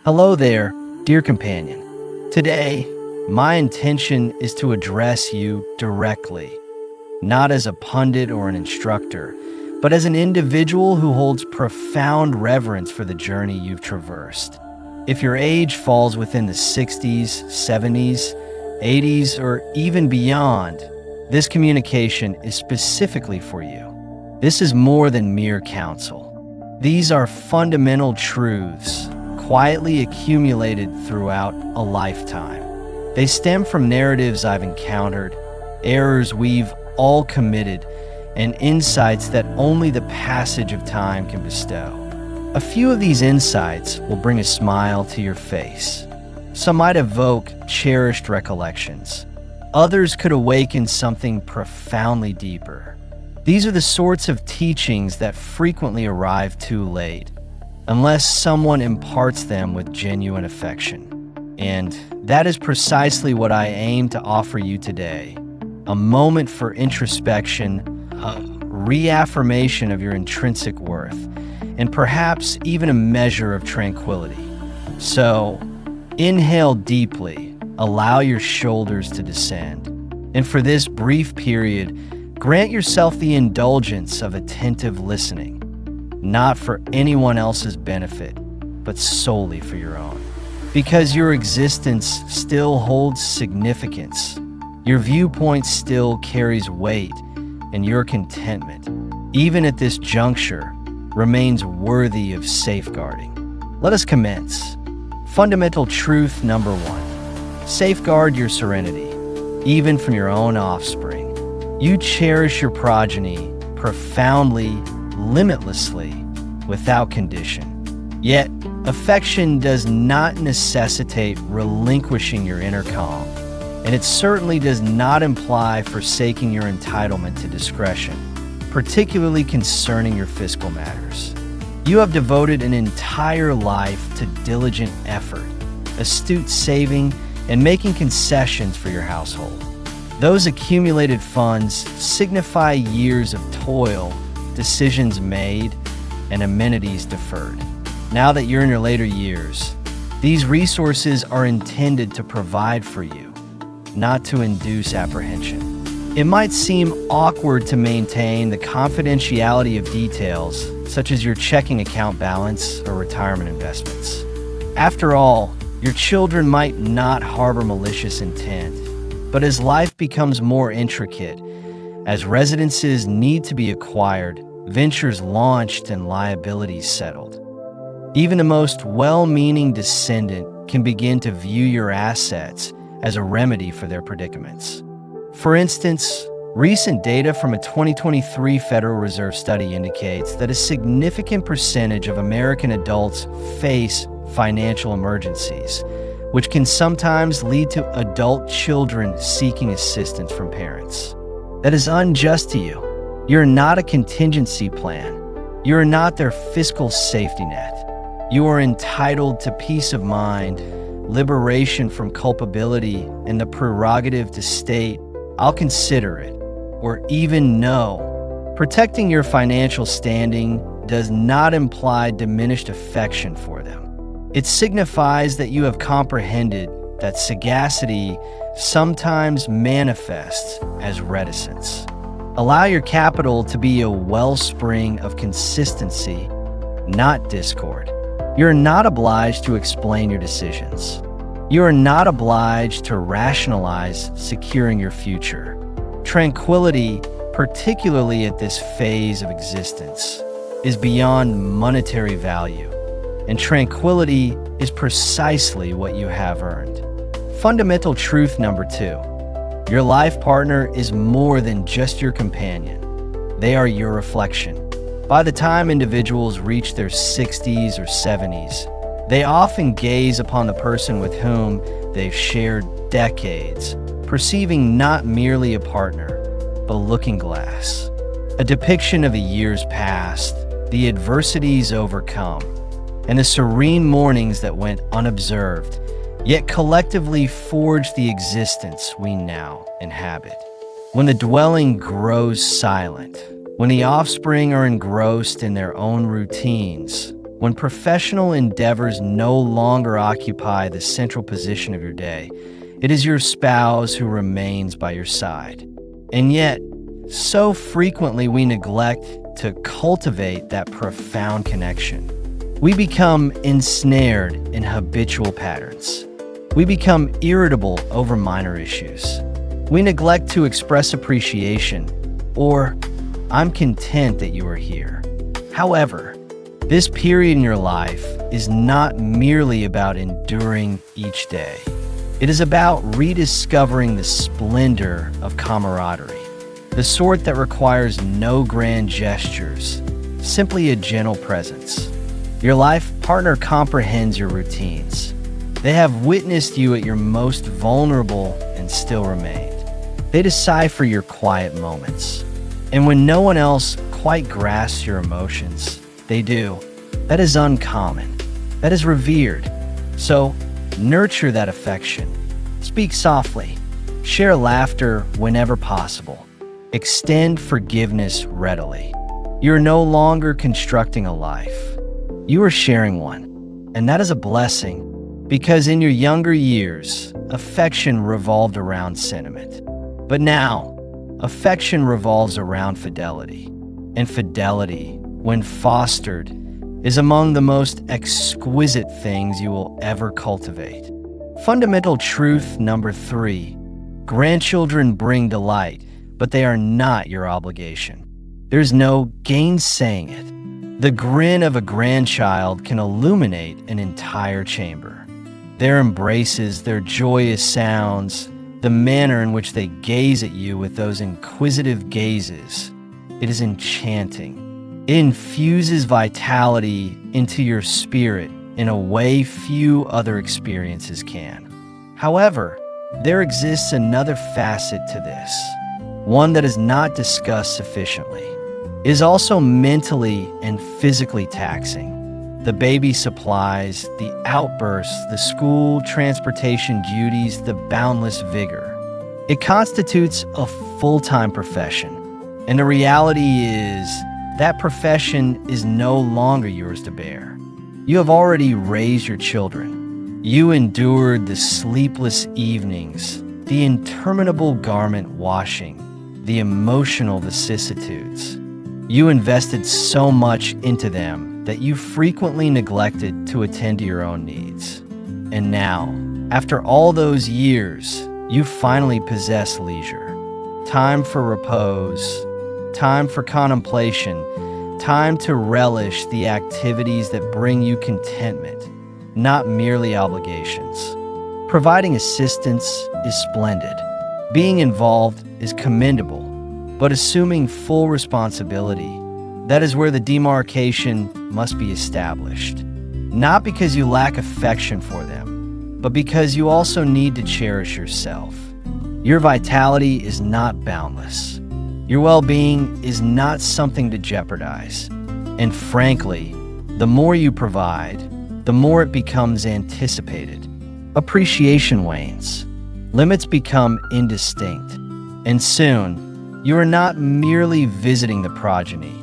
Hello there, dear companion. Today, my intention is to address you directly, not as a pundit or an instructor, but as an individual who holds profound reverence for the journey you've traversed. If your age falls within the 60s, 70s, 80s, or even beyond, this communication is specifically for you. This is more than mere counsel. These are fundamental truths quietly accumulated throughout a lifetime. They stem from narratives I've encountered, errors we've all committed, and insights that only the passage of time can bestow. A few of these insights will bring a smile to your face. Some might evoke cherished recollections. Others could awaken something profoundly deeper. These are the sorts of teachings that frequently arrive too late, unless someone imparts them with genuine affection. And that is precisely what I aim to offer you today. A moment for introspection, a reaffirmation of your intrinsic worth, and perhaps even a measure of tranquility. So, inhale deeply, allow your shoulders to descend, and for this brief period, grant yourself the indulgence of attentive listening. Not for anyone else's benefit, but solely for your own. Because your existence still holds significance, your viewpoint still carries weight, and your contentment, even at this juncture, remains worthy of safeguarding. Let us commence. Fundamental truth number 1. Safeguard your serenity, even from your own offspring. You cherish your progeny profoundly, limitlessly, without condition. Yet, affection does not necessitate relinquishing your inner calm, and it certainly does not imply forsaking your entitlement to discretion, particularly concerning your fiscal matters. You have devoted an entire life to diligent effort, astute saving, and making concessions for your household. Those accumulated funds signify years of toil, decisions made, and amenities deferred. Now that you're in your later years, these resources are intended to provide for you, not to induce apprehension. It might seem awkward to maintain the confidentiality of details, such as your checking account balance or retirement investments. After all, your children might not harbor malicious intent, but as life becomes more intricate, as residences need to be acquired, ventures launched, and liabilities settled, even the most well-meaning descendant can begin to view your assets as a remedy for their predicaments. For instance, recent data from a 2023 Federal Reserve study indicates that a significant percentage of American adults face financial emergencies, which can sometimes lead to adult children seeking assistance from parents. That is unjust to you. You're not a contingency plan. You're not their fiscal safety net. You are entitled to peace of mind, liberation from culpability, and the prerogative to state, "I'll consider it," or even "no." Protecting your financial standing does not imply diminished affection for them. It signifies that you have comprehended that sagacity sometimes manifests as reticence. Allow your capital to be a wellspring of consistency, not discord. You're not obliged to explain your decisions. You are not obliged to rationalize securing your future. Tranquility, particularly at this phase of existence, is beyond monetary value, and tranquility is precisely what you have earned. Fundamental truth number 2. Your life partner is more than just your companion. They are your reflection. By the time individuals reach their 60s or 70s, they often gaze upon the person with whom they've shared decades, perceiving not merely a partner, but a looking glass, a depiction of the years past, the adversities overcome, and the serene mornings that went unobserved, yet collectively forged the existence we now inhabit. When the dwelling grows silent, when the offspring are engrossed in their own routines, When professional endeavors no longer occupy the central position of your day, it is your spouse who remains by your side. And yet, so frequently we neglect to cultivate that profound connection. We become ensnared in habitual patterns. We become irritable over minor issues. We neglect to express appreciation, or "I'm content that you are here." However, this period in your life is not merely about enduring each day. It is about rediscovering the splendor of camaraderie, the sort that requires no grand gestures, simply a gentle presence. Your life partner comprehends your routines. They have witnessed you at your most vulnerable and still remained. They decipher your quiet moments. And when no one else quite grasps your emotions, they do. That is uncommon. That is revered. So, nurture that affection. Speak softly. Share laughter whenever possible. Extend forgiveness readily. You are no longer constructing a life. You are sharing one. And that is a blessing, because in your younger years, affection revolved around sentiment. But now, affection revolves around fidelity. And fidelity, when fostered, is among the most exquisite things you will ever cultivate. Fundamental truth number 3. Grandchildren bring delight, but they are not your obligation. There's no gainsaying it. The grin of a grandchild can illuminate an entire chamber. Their embraces, their joyous sounds, the manner in which they gaze at you with those inquisitive gazes, it is enchanting. It infuses vitality into your spirit in a way few other experiences can. However, there exists another facet to this, one that is not discussed sufficiently. It is also mentally and physically taxing. The baby supplies, the outbursts, the school, transportation duties, the boundless vigor. It constitutes a full-time profession. And the reality is that profession is no longer yours to bear. You have already raised your children. You endured the sleepless evenings, the interminable garment washing, the emotional vicissitudes. You invested so much into them that you frequently neglected to attend to your own needs. And now, after all those years, you finally possess leisure. Time for repose, time for contemplation, time to relish the activities that bring you contentment, not merely obligations. Providing assistance is splendid. Being involved is commendable. But assuming full responsibility, that is where the demarcation must be established. Not because you lack affection for them, but because you also need to cherish yourself. Your vitality is not boundless. Your well-being is not something to jeopardize. And frankly, the more you provide, the more it becomes anticipated. Appreciation wanes. Limits become indistinct. And soon, you are not merely visiting the progeny,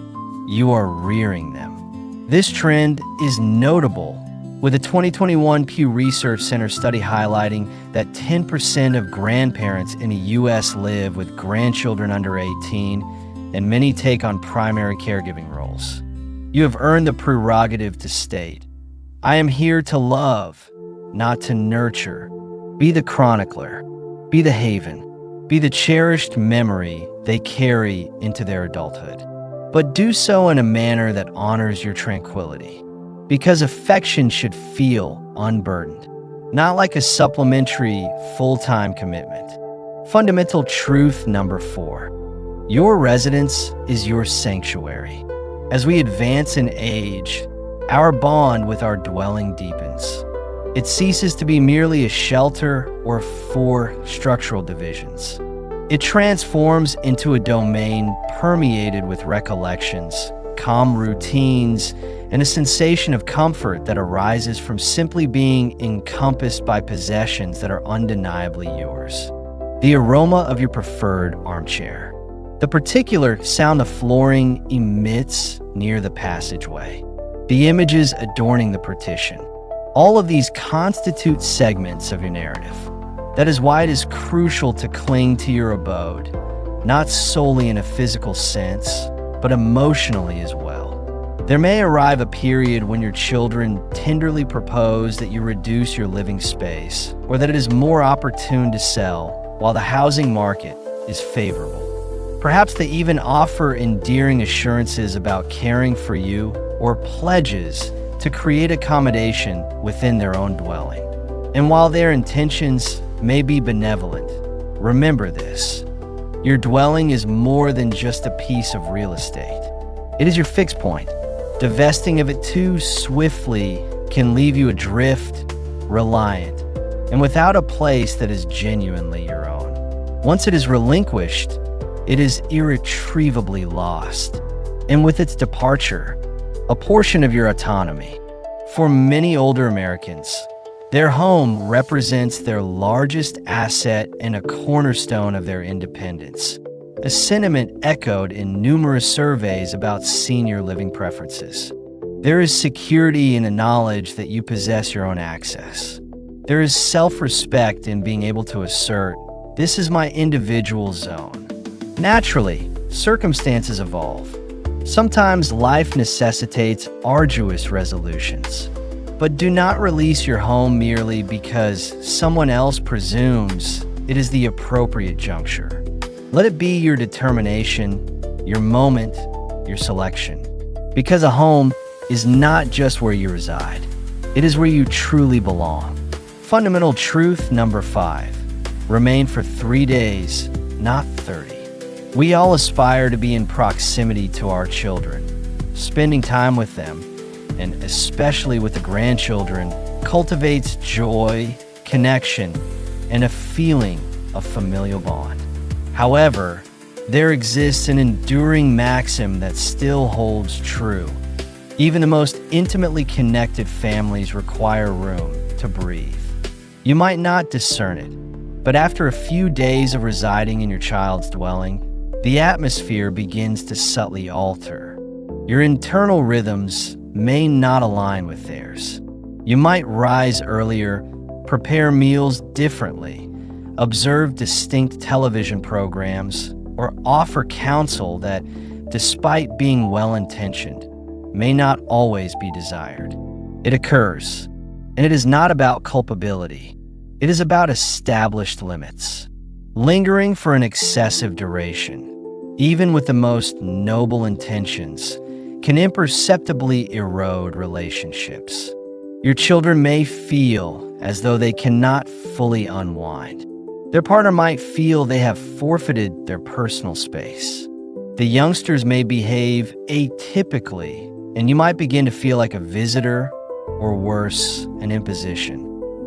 you are rearing them. This trend is notable, with a 2021 Pew Research Center study highlighting that 10% of grandparents in the U.S. live with grandchildren under 18, and many take on primary caregiving roles. You have earned the prerogative to state, "I am here to love, not to nurture." Be the chronicler, be the haven, be the cherished memory they carry into their adulthood. But do so in a manner that honors your tranquility, because affection should feel unburdened, not like a supplementary full-time commitment. Fundamental truth number 4. Your residence is your sanctuary. As we advance in age, our bond with our dwelling deepens. It ceases to be merely a shelter or 4 structural divisions. It transforms into a domain permeated with recollections, calm routines, and a sensation of comfort that arises from simply being encompassed by possessions that are undeniably yours. The aroma of your preferred armchair, the particular sound the flooring emits near the passageway, the images adorning the partition. All of these constitute segments of your narrative. That is why it is crucial to cling to your abode, not solely in a physical sense, but emotionally as well. There may arrive a period when your children tenderly propose that you reduce your living space, or that it is more opportune to sell while the housing market is favorable. Perhaps they even offer endearing assurances about caring for you or pledges to create accommodation within their own dwelling. And while their intentions may be benevolent, remember this: your dwelling is more than just a piece of real estate. It is your fixed point. Divesting of it too swiftly can leave you adrift, reliant, and without a place that is genuinely your own. Once it is relinquished, it is irretrievably lost. And with its departure, a portion of your autonomy. For many older Americans, their home represents their largest asset and a cornerstone of their independence. A sentiment echoed in numerous surveys about senior living preferences. There is security in the knowledge that you possess your own access. There is self-respect in being able to assert, "This is my individual zone." Naturally, circumstances evolve. Sometimes life necessitates arduous resolutions. But do not release your home merely because someone else presumes it is the appropriate juncture. Let it be your determination, your moment, your selection. Because a home is not just where you reside. It is where you truly belong. Fundamental truth number 5. Remain for 3 days, not 30. We all aspire to be in proximity to our children. Spending time with them, and especially with the grandchildren, cultivates joy, connection, and a feeling of familial bond. However, there exists an enduring maxim that still holds true. Even the most intimately connected families require room to breathe. You might not discern it, but after a few days of residing in your child's dwelling, the atmosphere begins to subtly alter. Your internal rhythms may not align with theirs. You might rise earlier, prepare meals differently, observe distinct television programs, or offer counsel that, despite being well-intentioned, may not always be desired. It occurs, and it is not about culpability. It is about established limits. Lingering for an excessive duration, even with the most noble intentions, can imperceptibly erode relationships. Your children may feel as though they cannot fully unwind. Their partner might feel they have forfeited their personal space. The youngsters may behave atypically, and you might begin to feel like a visitor, or worse, an imposition.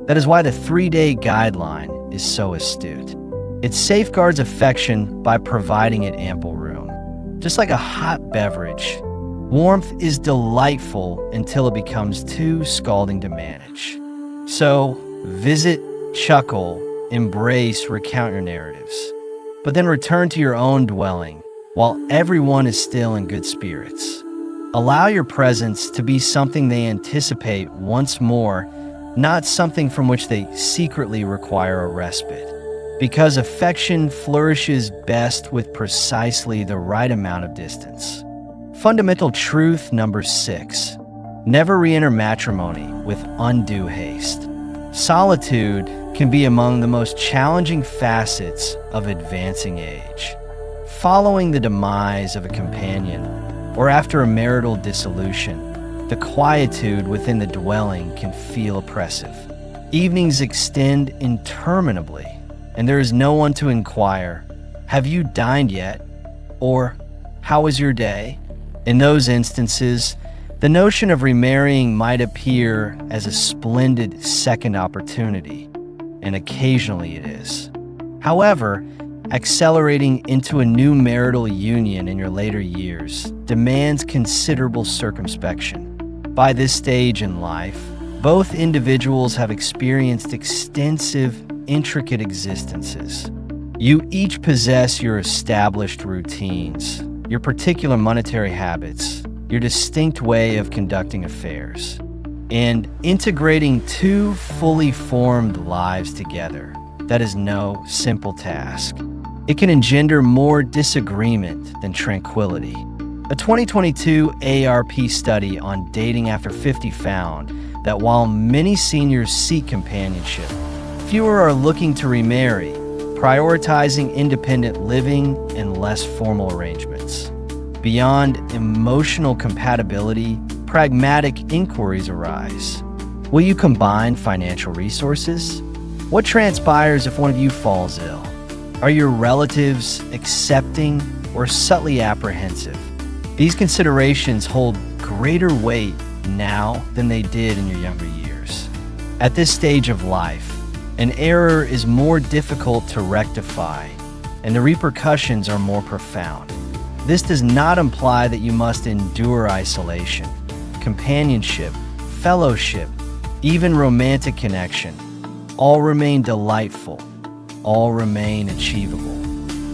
That is why the 3-day guideline is so astute. It safeguards affection by providing it ample room. Just like a hot beverage, warmth is delightful until it becomes too scalding to manage. So, visit, chuckle, embrace, recount your narratives, but then return to your own dwelling while everyone is still in good spirits. Allow your presence to be something they anticipate once more, not something from which they secretly require a respite. Because affection flourishes best with precisely the right amount of distance. Fundamental truth number 6. Never re-enter matrimony with undue haste. Solitude can be among the most challenging facets of advancing age. Following the demise of a companion, or after a marital dissolution, the quietude within the dwelling can feel oppressive. Evenings extend interminably, and there is no one to inquire, "Have you dined yet?" or "How was your day?" In those instances, the notion of remarrying might appear as a splendid second opportunity, and occasionally it is. However, accelerating into a new marital union in your later years demands considerable circumspection. By this stage in life, both individuals have experienced extensive, intricate existences. You each possess your established routines, your particular monetary habits, your distinct way of conducting affairs. And integrating two fully formed lives together, that is no simple task. It can engender more disagreement than tranquility. A 2022 AARP study on dating after 50 found that while many seniors seek companionship, fewer are looking to remarry, prioritizing independent living and less formal arrangements. Beyond emotional compatibility, pragmatic inquiries arise. Will you combine financial resources? What transpires if one of you falls ill? Are your relatives accepting or subtly apprehensive? These considerations hold greater weight now than they did in your younger years. At this stage of life, an error is more difficult to rectify, and the repercussions are more profound. This does not imply that you must endure isolation. Companionship, fellowship, even romantic connection, all remain delightful, all remain achievable.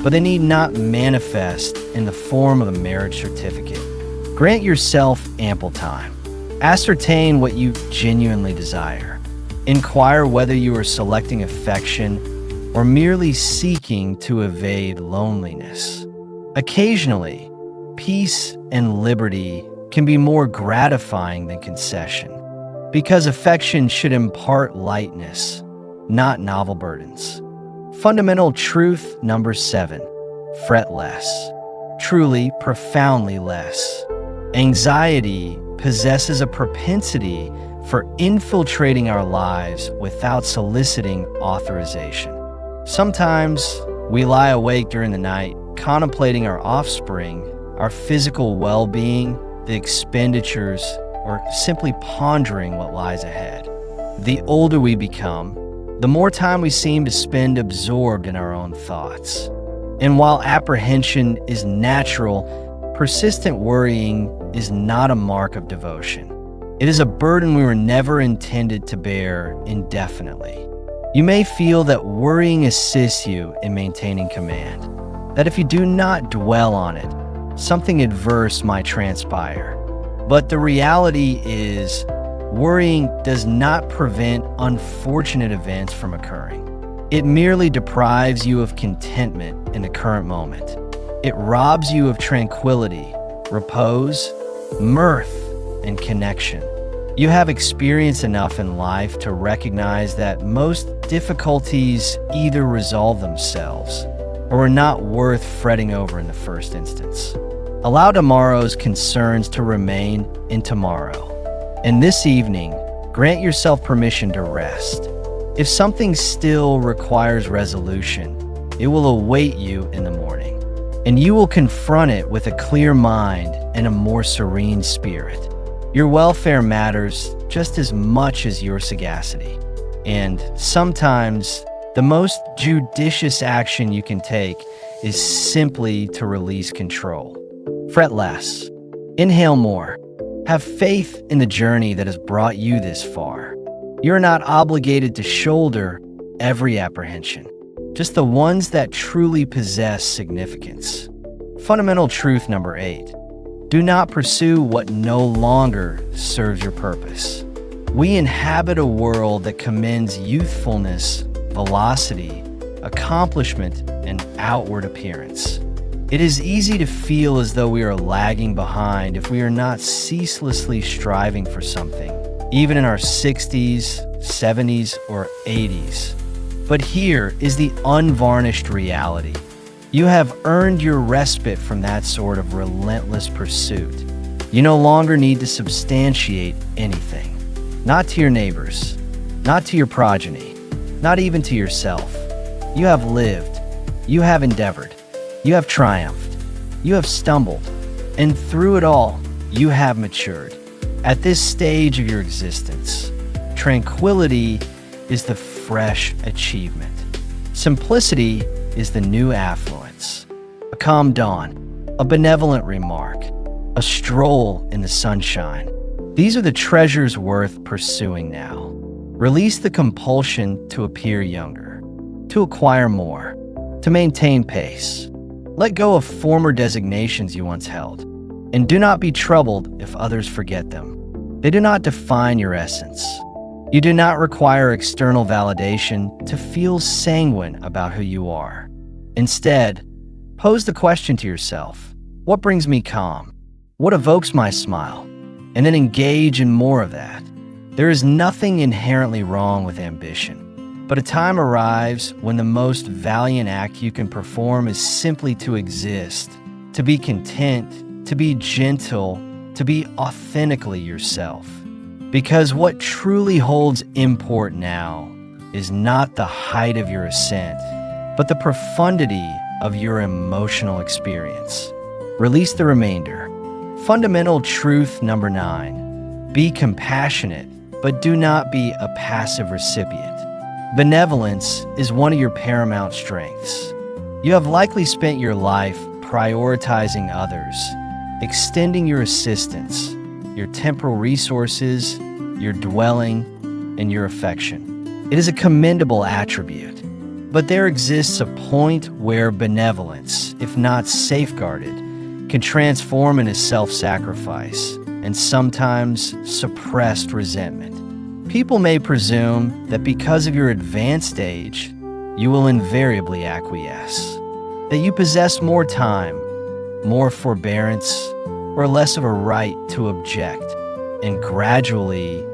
But they need not manifest in the form of a marriage certificate. Grant yourself ample time. Ascertain what you genuinely desire. Inquire whether you are selecting affection or merely seeking to evade loneliness. Occasionally, peace and liberty can be more gratifying than concession, because affection should impart lightness, not novel burdens. Fundamental truth number 7, fret less. Truly, profoundly less. Anxiety possesses a propensity for infiltrating our lives without soliciting authorization. Sometimes we lie awake during the night, contemplating our offspring, our physical well-being, the expenditures, or simply pondering what lies ahead. The older we become, the more time we seem to spend absorbed in our own thoughts. And while apprehension is natural, persistent worrying is not a mark of devotion. It is a burden we were never intended to bear indefinitely. You may feel that worrying assists you in maintaining command, that if you do not dwell on it, something adverse might transpire. But the reality is, worrying does not prevent unfortunate events from occurring. It merely deprives you of contentment in the current moment. It robs you of tranquility, repose, mirth, and connection. You have experienced enough in life to recognize that most difficulties either resolve themselves or are not worth fretting over in the first instance. Allow tomorrow's concerns to remain in tomorrow. And this evening, grant yourself permission to rest. If something still requires resolution, it will await you in the morning, and you will confront it with a clear mind and a more serene spirit. Your welfare matters just as much as your sagacity. And sometimes, the most judicious action you can take is simply to release control. Fret less. Inhale more. Have faith in the journey that has brought you this far. You're not obligated to shoulder every apprehension, just the ones that truly possess significance. Fundamental truth number 8. Do not pursue what no longer serves your purpose. We inhabit a world that commends youthfulness, velocity, accomplishment, and outward appearance. It is easy to feel as though we are lagging behind if we are not ceaselessly striving for something, even in our 60s, 70s, or 80s. But here is the unvarnished reality. You have earned your respite from that sort of relentless pursuit. You no longer need to substantiate anything. Not to your neighbors, not to your progeny, not even to yourself. You have lived, you have endeavored, you have triumphed, you have stumbled, and through it all, you have matured. At this stage of your existence, tranquility is the fresh achievement. Simplicity is the new affluence. A calm dawn, a benevolent remark, a stroll in the sunshine. These are the treasures worth pursuing now. Release the compulsion to appear younger, to acquire more, to maintain pace. Let go of former designations you once held. And do not be troubled if others forget them. They do not define your essence. You do not require external validation to feel sanguine about who you are. Instead, pose the question to yourself, what brings me calm? What evokes my smile? And then engage in more of that. There is nothing inherently wrong with ambition, but a time arrives when the most valiant act you can perform is simply to exist, to be content, to be gentle, to be authentically yourself. Because what truly holds import now is not the height of your ascent, but the profundity of your emotional experience. Release the remainder. Fundamental truth number 9. Be compassionate, but do not be a passive recipient. Benevolence is one of your paramount strengths. You have likely spent your life prioritizing others, extending your assistance, your temporal resources, your dwelling, and your affection. It is a commendable attribute, but there exists a point where benevolence, if not safeguarded, can transform into self-sacrifice and sometimes suppressed resentment. People may presume that because of your advanced age, you will invariably acquiesce, that you possess more time, more forbearance, or less of a right to object, and gradually,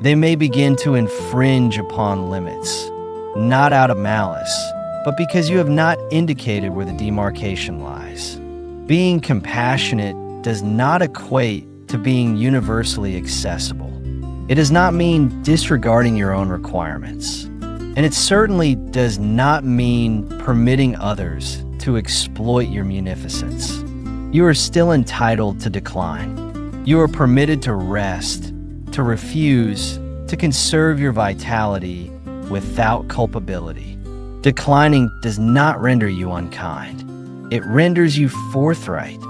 they may begin to infringe upon limits, not out of malice, but because you have not indicated where the demarcation lies. Being compassionate does not equate to being universally accessible. It does not mean disregarding your own requirements, and it certainly does not mean permitting others to exploit your munificence. You are still entitled to decline. You are permitted to rest, to refuse, to conserve your vitality without culpability. Declining does not render you unkind. It renders you forthright.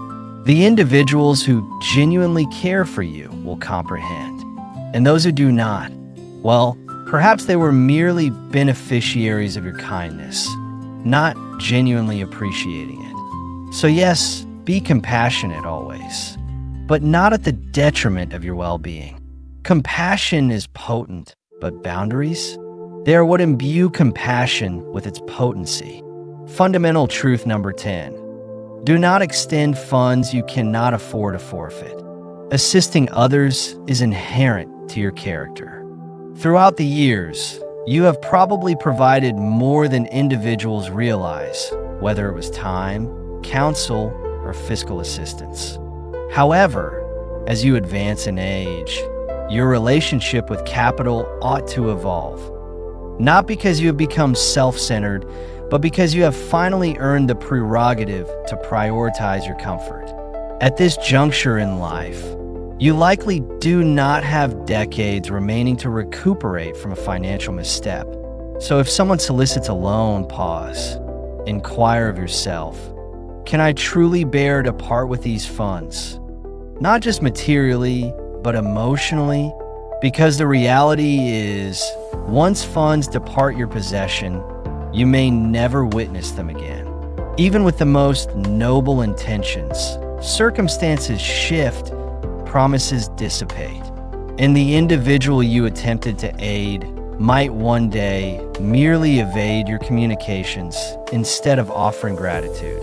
The individuals who genuinely care for you will comprehend, and those who do not, well, perhaps they were merely beneficiaries of your kindness, not genuinely appreciating it. So yes, be compassionate always, but not at the detriment of your well-being. Compassion is potent, but boundaries? They are what imbue compassion with its potency. Fundamental truth number 10. Do not extend funds you cannot afford to forfeit. Assisting others is inherent to your character. Throughout the years, you have probably provided more than individuals realize, whether it was time, counsel, or fiscal assistance. However, as you advance in age, your relationship with capital ought to evolve. Not because you have become self-centered, but because you have finally earned the prerogative to prioritize your comfort. At this juncture in life, you likely do not have decades remaining to recuperate from a financial misstep. So if someone solicits a loan, pause. Inquire of yourself, can I truly bear to part with these funds? Not just materially, but emotionally? Because the reality is, once funds depart your possession, you may never witness them again. Even with the most noble intentions, circumstances shift, promises dissipate, and the individual you attempted to aid might one day merely evade your communications instead of offering gratitude.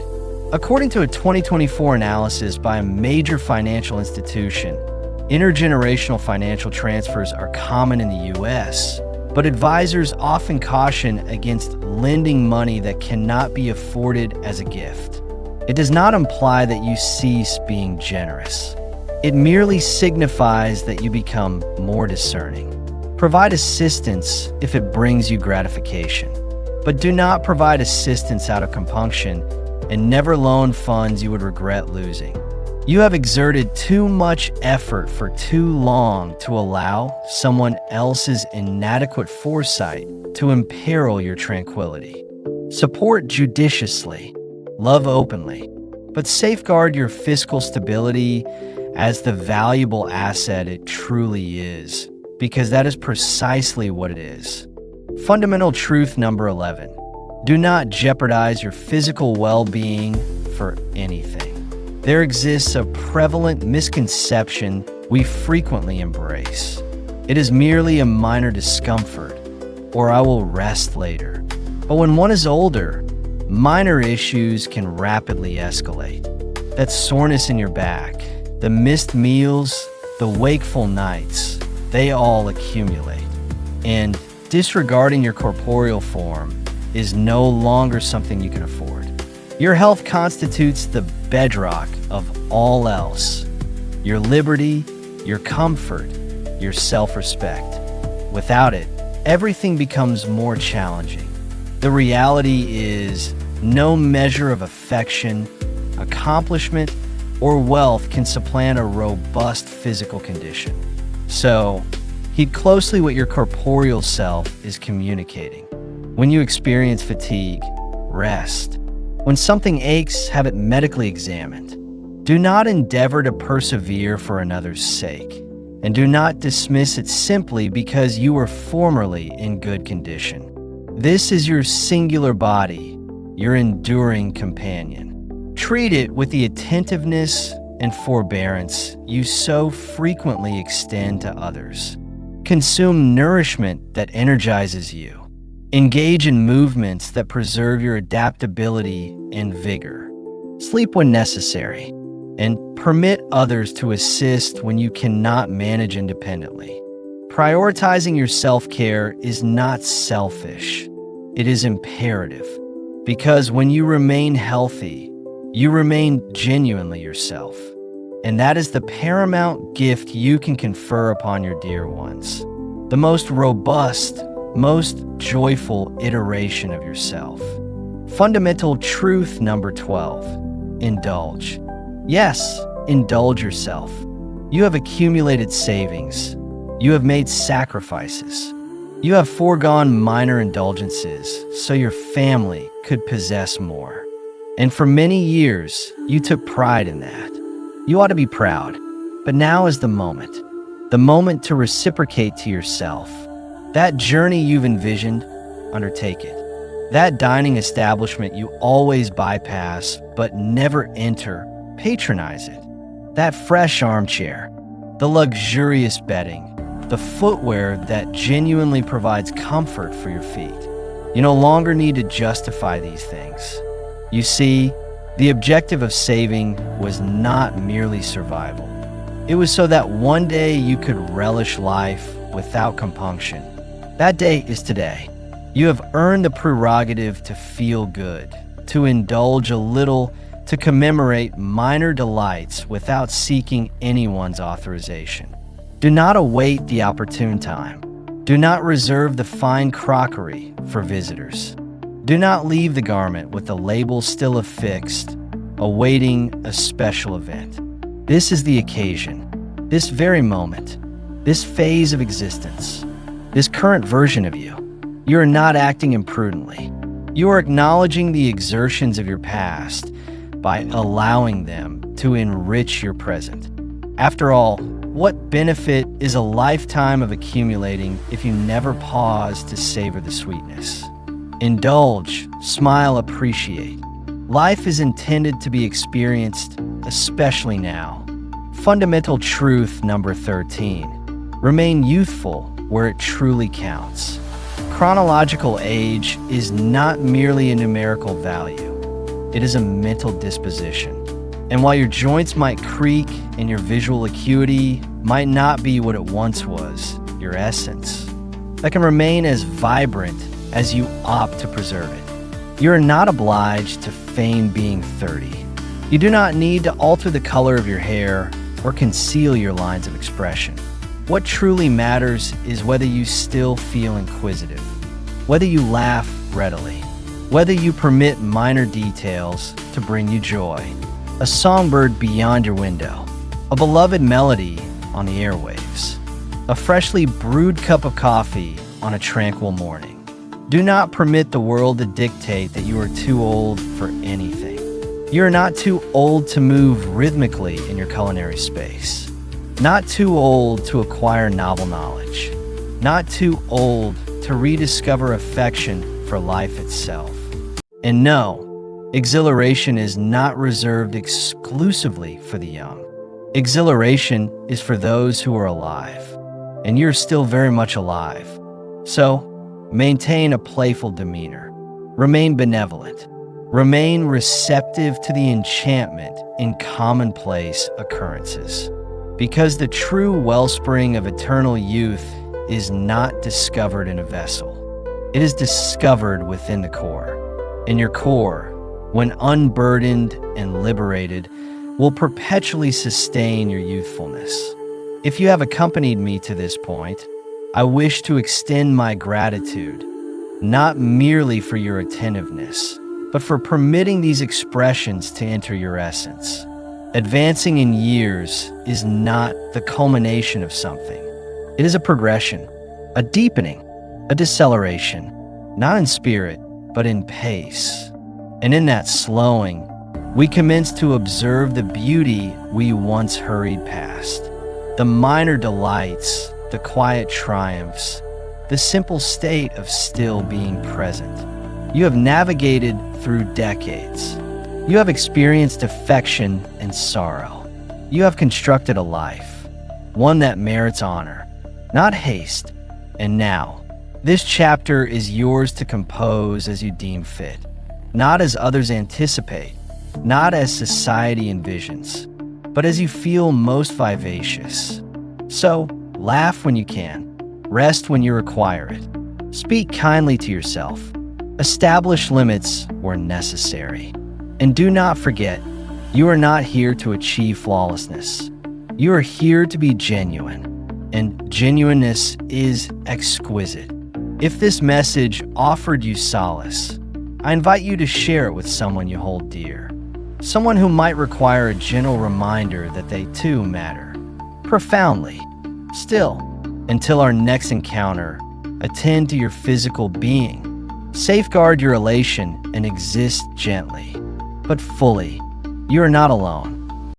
According to a 2024 analysis by a major financial institution, intergenerational financial transfers are common in the U.S., but advisors often caution against lending money that cannot be afforded as a gift. It does not imply that you cease being generous. It merely signifies that you become more discerning. Provide assistance if it brings you gratification, but do not provide assistance out of compunction and never loan funds you would regret losing. You have exerted too much effort for too long to allow someone else's inadequate foresight to imperil your tranquility. Support judiciously, love openly, but safeguard your fiscal stability as the valuable asset it truly is, because that is precisely what it is. Fundamental truth number 11. Do not jeopardize your physical well-being for anything. there exists a prevalent misconception we frequently embrace. It is merely a minor discomfort, or I will rest later. But when one is older, minor issues can rapidly escalate. That soreness in your back, the missed meals, the wakeful nights, they all accumulate. And disregarding your corporeal form is no longer something you can afford. Your health constitutes the bedrock of all else. Your liberty, your comfort, your self-respect. Without it, everything becomes more challenging. The reality is, no measure of affection, accomplishment, or wealth can supplant a robust physical condition. So, heed closely what your corporeal self is communicating. When you experience fatigue, rest. When something aches, have it medically examined. Do not endeavor to persevere for another's sake, and do not dismiss it simply because you were formerly in good condition. This is your singular body, your enduring companion. Treat it with the attentiveness and forbearance you so frequently extend to others. Consume nourishment that energizes you. Engage in movements that preserve your adaptability and vigor. Sleep when necessary, and permit others to assist when you cannot manage independently. Prioritizing your self-care is not selfish. It is imperative, because when you remain healthy, you remain genuinely yourself. And that is the paramount gift you can confer upon your dear ones. The most robust, most joyful iteration of yourself. Fundamental truth number 12. Indulge. Yes, indulge yourself. You have accumulated savings. You have made sacrifices. You have foregone minor indulgences so your family could possess more. And for many years, you took pride in that. You ought to be proud. But now is the moment to reciprocate to yourself. That journey you've envisioned, undertake it. That dining establishment you always bypass but never enter, patronize it. That fresh armchair, the luxurious bedding, the footwear that genuinely provides comfort for your feet. You no longer need to justify these things. You see, the objective of saving was not merely survival. It was so that one day you could relish life without compunction. That day is today. You have earned the prerogative to feel good, to indulge a little, to commemorate minor delights without seeking anyone's authorization. Do not await the opportune time. Do not reserve the fine crockery for visitors. Do not leave the garment with the label still affixed, awaiting a special event. This is the occasion, this very moment, this phase of existence, this current version of you. You are not acting imprudently. You are acknowledging the exertions of your past by allowing them to enrich your present. After all, what benefit is a lifetime of accumulating if you never pause to savor the sweetness? Indulge, smile, appreciate. Life is intended to be experienced, especially now. Fundamental truth number 13. Remain youthful where it truly counts. Chronological age is not merely a numerical value. It is a mental disposition. And while your joints might creak and your visual acuity might not be what it once was, your essence, that can remain as vibrant as you opt to preserve it. You are not obliged to feign being 30. You do not need to alter the color of your hair or conceal your lines of expression. What truly matters is whether you still feel inquisitive, whether you laugh readily, whether you permit minor details to bring you joy. A songbird beyond your window, a beloved melody on the airwaves, a freshly brewed cup of coffee on a tranquil morning. Do not permit the world to dictate that you are too old for anything. You are not too old to move rhythmically in your culinary space, not too old to acquire novel knowledge, not too old to rediscover affection for life itself. And no, Exhilaration is not reserved exclusively for the young. Exhilaration is for those who are alive, and you're still very much alive. So, maintain a playful demeanor. Remain benevolent. Remain receptive to the enchantment in commonplace occurrences. Because the true wellspring of eternal youth is not discovered in a vessel. It is discovered within the core. And your core, when unburdened and liberated, will perpetually sustain your youthfulness. If you have accompanied me to this point, I wish to extend my gratitude, not merely for your attentiveness, but for permitting these expressions to enter your essence. Advancing in years is not the culmination of something. It is a progression, a deepening, a deceleration, not in spirit, but in pace. And in that slowing, we commence to observe the beauty we once hurried past. The minor delights, the quiet triumphs, the simple state of still being present. You have navigated through decades. You have experienced affection and sorrow. You have constructed a life, one that merits honor, not haste. And now, this chapter is yours to compose as you deem fit, not as others anticipate, not as society envisions, but as you feel most vivacious. So, laugh when you can, rest when you require it, speak kindly to yourself, establish limits where necessary. And do not forget, you are not here to achieve flawlessness. You are here to be genuine, and genuineness is exquisite. If this message offered you solace, I invite you to share it with someone you hold dear, someone who might require a gentle reminder that they too matter, profoundly. Still, until our next encounter, attend to your physical being, safeguard your elation, and exist gently, but fully. You are not alone.